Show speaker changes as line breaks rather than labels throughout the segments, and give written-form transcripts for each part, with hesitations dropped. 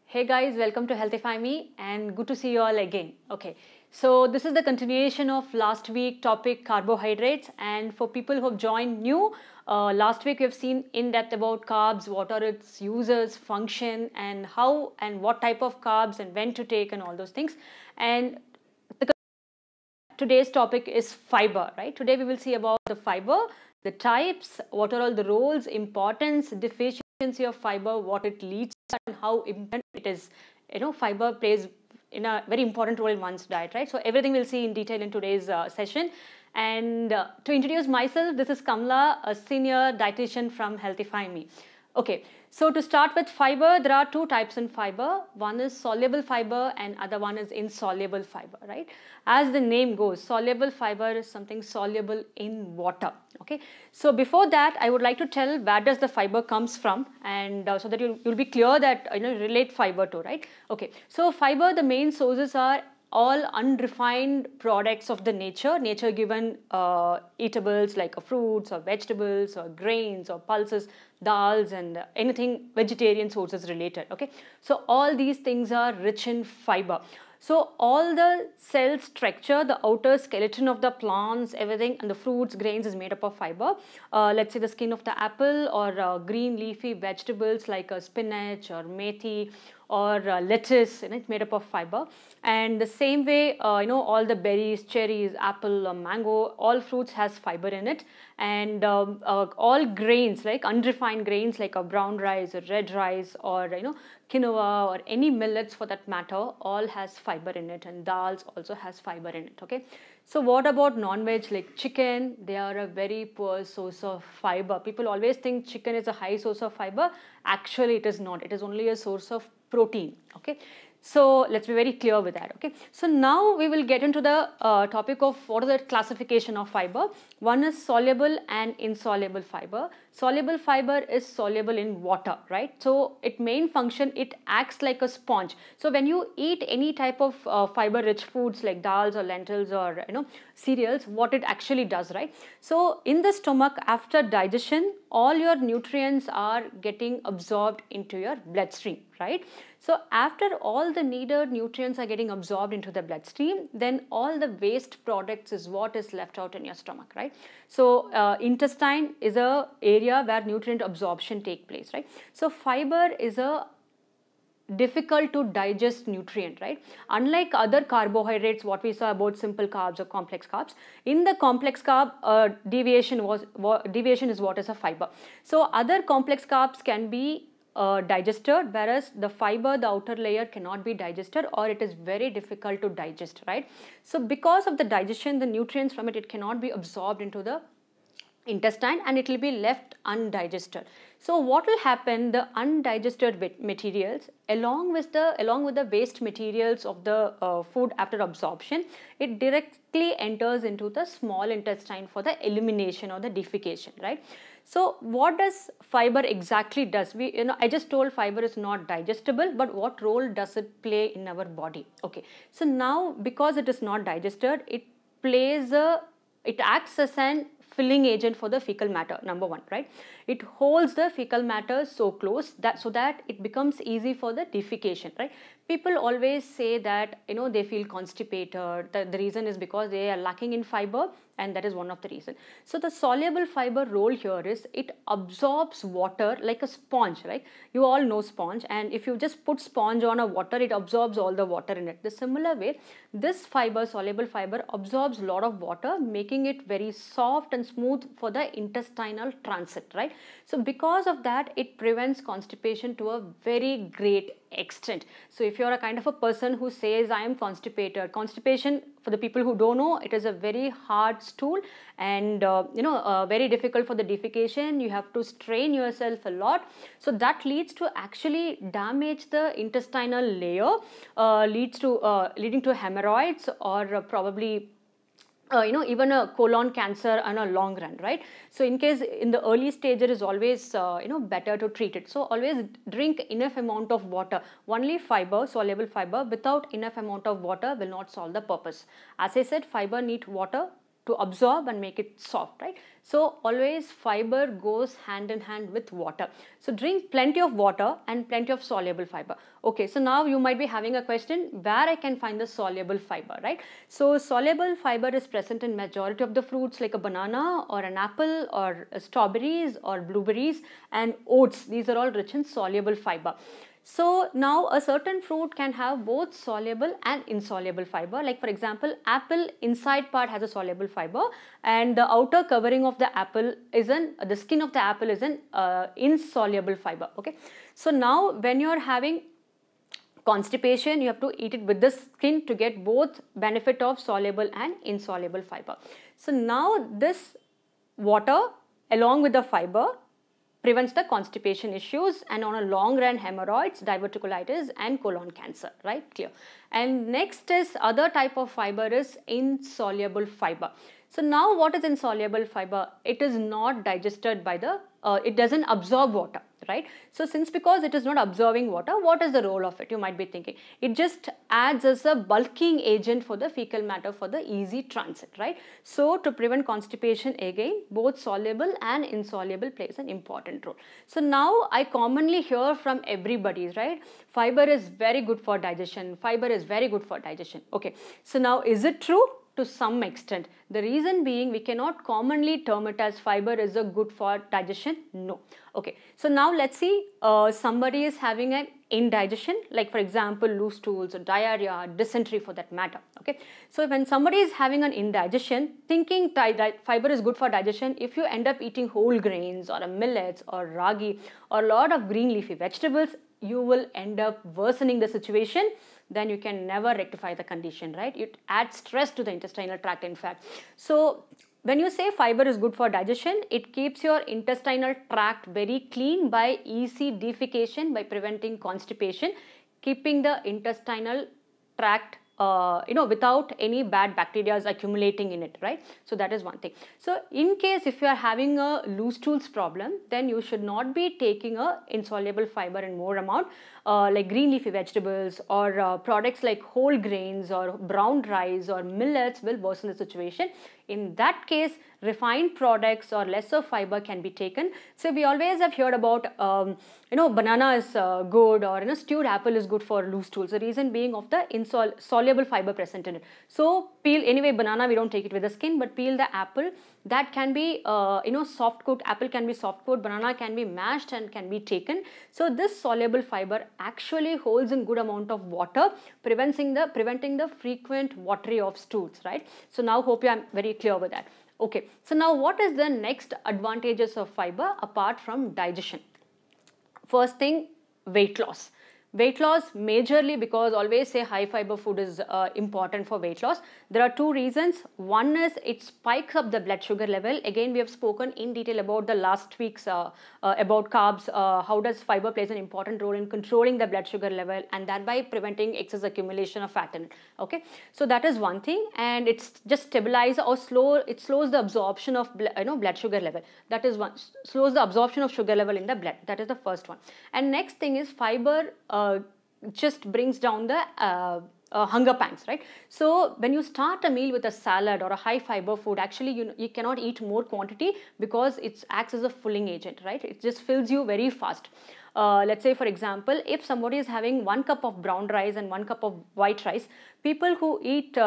Hey guys, welcome to HealthifyMe and good to see you all again. Okay, so this is the continuation of last week topic carbohydrates, and for people who have joined new, last week we have seen in depth about carbs, what are its uses, function, and how and what type of carbs and when to take and all those things. And today's topic is fiber, right? Today we will see about the fiber, the types, what are all the roles, importance, deficiency of fiber, what it leads to, and how important it is. Fiber plays in a very important role in one's diet, right? So everything we'll see in detail in today's session. And to introduce myself, this is Kamala, a senior dietitian from HealthifyMe. Okay, so to start with fiber, there are two types in fiber. One is soluble fiber and other one is insoluble fiber, right? As the name goes, soluble fiber is something soluble in water. Okay, so before that, I would like to tell where does the fiber comes from, and so that you'll be clear that relate fiber to, right? Okay, so fiber, the main sources are all unrefined products of the nature given eatables like fruits or vegetables or grains or pulses, dals, and anything vegetarian sources related. Okay, so all these things are rich in fiber. So all the cell structure, the outer skeleton of the plants, everything, and the fruits, grains is made up of fiber. Let's say the skin of the apple or green leafy vegetables like spinach or methi or lettuce, it's made up of fiber. And the same way, all the berries, cherries, apple, mango, all fruits has fiber in it. And all grains, like unrefined grains like a brown rice or red rice or quinoa or any millets for that matter, all has fiber in it, and dals also has fiber in it. Okay, so what about non-veg like chicken? They are a very poor source of fiber. People always think chicken is a high source of fiber. Actually, it is not. It is only a source of protein. Okay, so let's be very clear with that. Okay, so now we will get into the topic of what is the classification of fiber. One is soluble and insoluble fiber. Soluble fiber is soluble in water, right? So its main function, it acts like a sponge. So when you eat any type of fiber rich foods like dals or lentils or cereals, what it actually does, right? So in the stomach, after digestion, all your nutrients are getting absorbed into your bloodstream, right? So after all the needed nutrients are getting absorbed into the bloodstream, then all the waste products is what is left out in your stomach, right? So intestine is a area where nutrient absorption take place, right? So fiber is a difficult to digest nutrient, right? Unlike other carbohydrates, what we saw about simple carbs or complex carbs, in the complex carb, deviation is what is a fiber. So other complex carbs can be digested, whereas the fiber, the outer layer, cannot be digested, or it is very difficult to digest, right? So because of the digestion, the nutrients from it cannot be absorbed into the intestine and it will be left undigested. So what will happen, the undigested materials along with the waste materials of the food after absorption, it directly enters into the small intestine for the elimination or the defecation, right? So what does fiber exactly does? I just told fiber is not digestible, but what role does it play in our body? Okay, so now because it is not digested, it acts as an filling agent for the fecal matter, number one, right? It holds the fecal matter so close so that it becomes easy for the defecation, right? People always say that they feel constipated. The reason is because they are lacking in fiber, and that is one of the reasons. So the soluble fiber role here is it absorbs water like a sponge, right? You all know sponge, and if you just put sponge on a water, it absorbs all the water in it. The similar way, this fiber, soluble fiber, absorbs a lot of water, making it very soft and smooth for the intestinal transit, right? So because of that, it prevents constipation to a very great extent. So if you're a kind of a person who says I am constipated, constipation, for the people who don't know, it is a very hard stool and very difficult for the defecation. You have to strain yourself a lot, so that leads to actually damage the intestinal layer, leading to hemorrhoids or probably even a colon cancer on a long run, right? So in case in the early stage, it is always better to treat it. So always drink enough amount of water. Only fiber, soluble fiber, without enough amount of water will not solve the purpose. As I said, fiber need water to absorb and make it soft, right? So always fiber goes hand in hand with water. So drink plenty of water and plenty of soluble fiber. Okay, so now you might be having a question where I can find the soluble fiber, right? So soluble fiber is present in majority of the fruits like a banana or an apple or strawberries or blueberries and oats. These are all rich in soluble fiber. So now a certain fruit can have both soluble and insoluble fiber. Like for example, apple inside part has a soluble fiber and the outer covering of the apple is the skin of the apple is an insoluble fiber. Okay. So now when you are having constipation, you have to eat it with the skin to get both benefit of soluble and insoluble fiber. So now this water along with the fiber prevents the constipation issues and on a long run hemorrhoids, diverticulitis and colon cancer, right? Clear. And next is other type of fiber is insoluble fiber. So now what is insoluble fiber? It is not digested by the, it doesn't absorb water, right? So because it is not absorbing water, what is the role of it? You might be thinking. It just adds as a bulking agent for the fecal matter for the easy transit, right? So to prevent constipation again, both soluble and insoluble plays an important role. So now I commonly hear from everybody, right? Fiber is very good for digestion. Fiber is very good for digestion. Okay. So now is it true? To some extent. The reason being we cannot commonly term it as fiber is a good for digestion. No. Okay. So now let's see somebody is having an indigestion, like for example loose stools or diarrhea, dysentery for that matter. Okay. So when somebody is having an indigestion, thinking fiber is good for digestion, if you end up eating whole grains or millets or ragi or a lot of green leafy vegetables, you will end up worsening the situation. Then you can never rectify the condition, right? It adds stress to the intestinal tract in fact. So when you say fiber is good for digestion, it keeps your intestinal tract very clean by easy defecation, by preventing constipation, keeping the intestinal tract without any bad bacteria accumulating in it, right? So that is one thing. So in case if you are having a loose stools problem, then you should not be taking a insoluble fiber in more amount like green leafy vegetables or products like whole grains or brown rice or millets will worsen the situation. In that case, refined products or lesser fiber can be taken. So we always have heard about banana is good, or stewed apple is good for loose stools. The reason being of the insoluble fiber present in it. So peel, anyway banana we don't take it with the skin, but peel the apple. That can be soft cooked. Apple can be soft cooked, banana can be mashed and can be taken. So this soluble fiber actually holds in good amount of water, preventing the frequent watery of stools, right? So now hope you are very clear with that. Okay, so now what is the next advantages of fiber apart from digestion? First thing, weight loss. Weight loss majorly because always say high fiber food is important for weight loss. There are two reasons. One is it spikes up the blood sugar level. Again, we have spoken in detail about the last week's about carbs. How does fiber plays an important role in controlling the blood sugar level and thereby preventing excess accumulation of fat in it. Okay, so that is one thing, and it's just stabilize or it slows the absorption of blood sugar level. That is one, slows the absorption of sugar level in the blood. That is the first one. And next thing is fiber just brings down the hunger pangs, right? So when you start a meal with a salad or a high fiber food, actually you cannot eat more quantity because it acts as a filling agent, right? It just fills you very fast. Let's say for example, if somebody is having 1 cup of brown rice and 1 cup of white rice, people who eat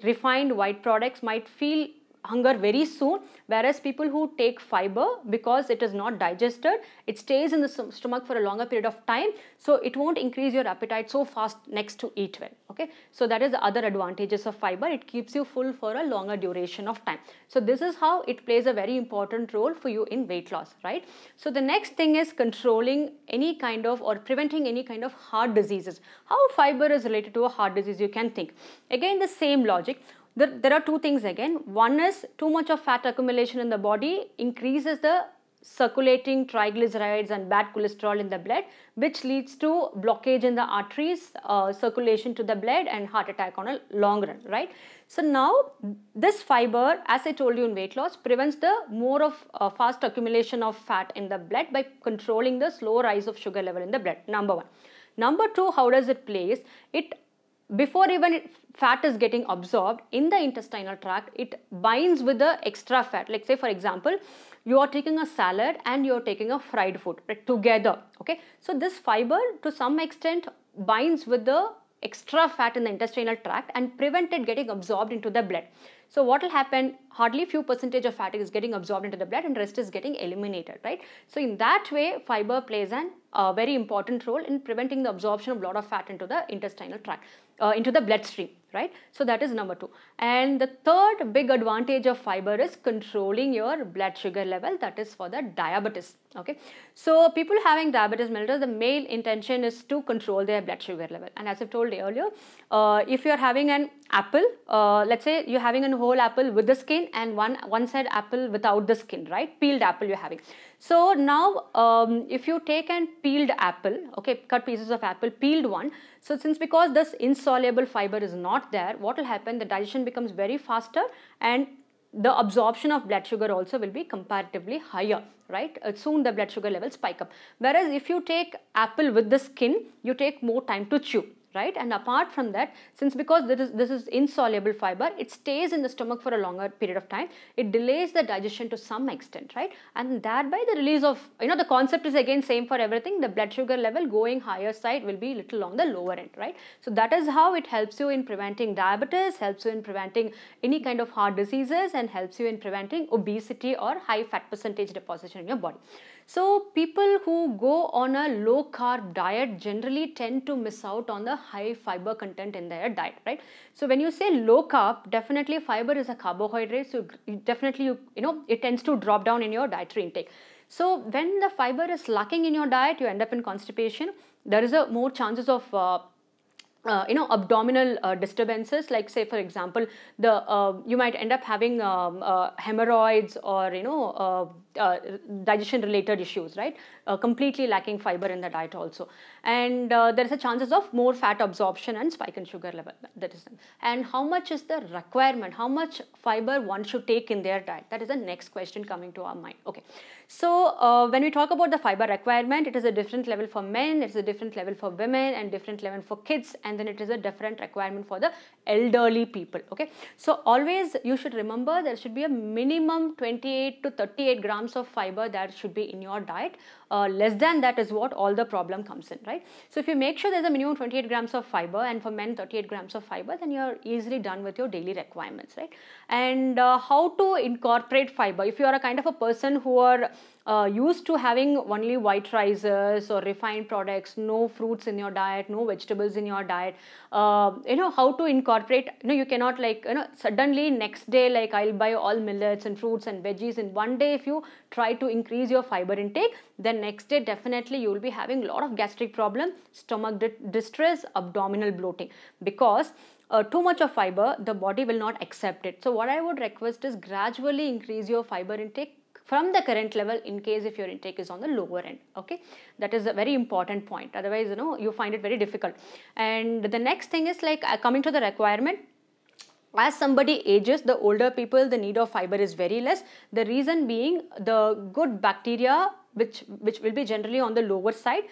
refined white products might feel hunger very soon, whereas people who take fiber, because it is not digested, it stays in the stomach for a longer period of time, so it won't increase your appetite so fast next to eat well. Okay, so that is the other advantages of fiber. It keeps you full for a longer duration of time. So this is how it plays a very important role for you in weight loss, right? So the next thing is controlling any kind of or preventing any kind of heart diseases. How fiber is related to a heart disease, you can think. Again, the same logic. There are two things again. One is too much of fat accumulation in the body increases the circulating triglycerides and bad cholesterol in the blood, which leads to blockage in the arteries, circulation to the blood and heart attack on a long run, right? So now this fiber, as I told you in weight loss, prevents the more of fast accumulation of fat in the blood by controlling the slow rise of sugar level in the blood, number one. Number two, how does it play? It before even fat is getting absorbed in the intestinal tract, it binds with the extra fat. Like say for example, you are taking a salad and you are taking a fried food, right, together. Okay, so this fiber to some extent binds with the extra fat in the intestinal tract and prevent it getting absorbed into the blood. So what will happen, hardly few percentage of fat is getting absorbed into the blood and rest is getting eliminated, right? So in that way, fiber plays a very important role in preventing the absorption of a lot of fat into the intestinal tract, into the bloodstream, right? So that is number 2. And the third big advantage of fiber is controlling your blood sugar level, that is for the diabetes, okay? So people having diabetes mellitus, the main intention is to control their blood sugar level. And as I've told earlier, if you're having an apple, let's say you're having a whole apple with the skin and one side apple without the skin, right? Peeled apple you're having. So now if you take an peeled apple, okay, cut pieces of apple, peeled one, so since because this insoluble fiber is not there, what will happen, the digestion becomes very faster and the absorption of blood sugar also will be comparatively higher, right? Soon the blood sugar levels spike up. Whereas if you take apple with the skin, you take more time to chew, right? And apart from that, since because this is insoluble fiber, it stays in the stomach for a longer period of time, it delays the digestion to some extent, right? And thereby the release of, the concept is again same for everything, the blood sugar level going higher side will be little on the lower end, right? So that is how it helps you in preventing diabetes, helps you in preventing any kind of heart diseases, and helps you in preventing obesity or high fat percentage deposition in your body. So people who go on a low carb diet generally tend to miss out on the high fiber content in their diet, right? So when you say low carb, definitely fiber is a carbohydrate, so definitely it tends to drop down in your dietary intake. So when the fiber is lacking in your diet, you end up in constipation. There is a more chances of abdominal disturbances, like say for example, you might end up having hemorrhoids or digestion related issues, right? Completely lacking fiber in the diet also. And there is a chances of more fat absorption and spike in sugar level. That is, and how much is the requirement? How much fiber one should take in their diet? That is the next question coming to our mind. Okay, so when we talk about the fiber requirement, it is a different level for men, it is a different level for women, and different level for kids, and then it is a different requirement for the elderly people. Okay, so always you should remember there should be a minimum 28 to 38 grams of fiber that should be in your diet. Less than that is what all the problem comes in, right? So if you make sure there's a minimum 28 grams of fiber, and for men 38 grams of fiber, then you're easily done with your daily requirements, right? And how to incorporate fiber? If you are a kind of a person who are used to having only white rices or refined products, no fruits in your diet, no vegetables in your diet, how to incorporate, you cannot suddenly next day like I'll buy all millets and fruits and veggies in one day. If you try to increase your fiber intake, then next day definitely you will be having a lot of gastric problem, stomach distress, abdominal bloating, because too much of fiber, the body will not accept it. So what I would request is gradually increase your fiber intake from the current level in case if your intake is on the lower end. Okay, that is a very important point. Otherwise, you find it very difficult. And the next thing is like coming to the requirement. As somebody ages, the older people, the need of fiber is very less. The reason being the good bacteria which will be generally on the lower side,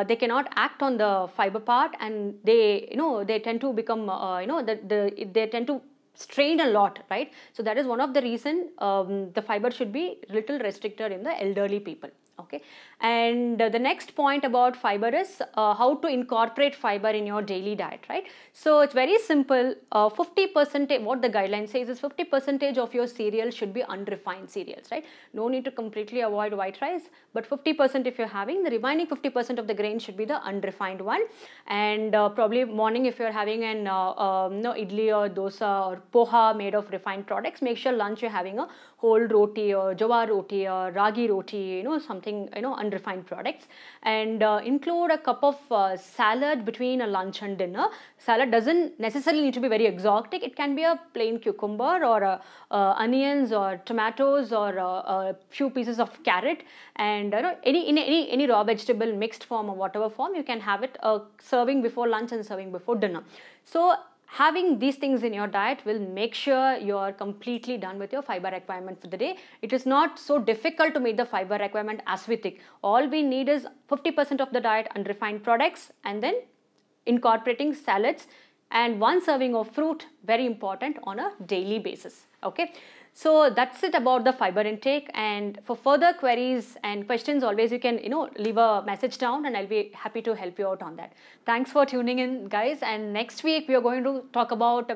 they cannot act on the fiber part, and they they tend to become they tend to strain a lot, right? So that is one of the reason the fiber should be little restricted in the elderly people. Okay, and the next point about fiber is how to incorporate fiber in your daily diet, right? So it's very simple. 50%, what the guideline says is 50% of your cereal should be unrefined cereals, right? No need to completely avoid white rice, but 50% if you're having, the remaining 50% of the grain should be the unrefined one. And probably morning if you're having an idli or dosa or poha made of refined products, make sure lunch you're having a whole roti or jawar roti or ragi roti, something unrefined products, and include a cup of salad between a lunch and dinner. Salad doesn't necessarily need to be very exotic. It can be a plain cucumber or onions or tomatoes or a few pieces of carrot, and any raw vegetable mixed form or whatever form, you can have it serving before lunch and serving before dinner. So having these things in your diet will make sure you are completely done with your fiber requirement for the day. It is not so difficult to meet the fiber requirement as we think. All we need is 50% of the diet unrefined products, and then incorporating salads and 1 serving of fruit, very important, on a daily basis. Okay, so that's it about the fiber intake. And for further queries and questions, always you can leave a message down, and I'll be happy to help you out on that. Thanks for tuning in, guys, and next week we are going to talk about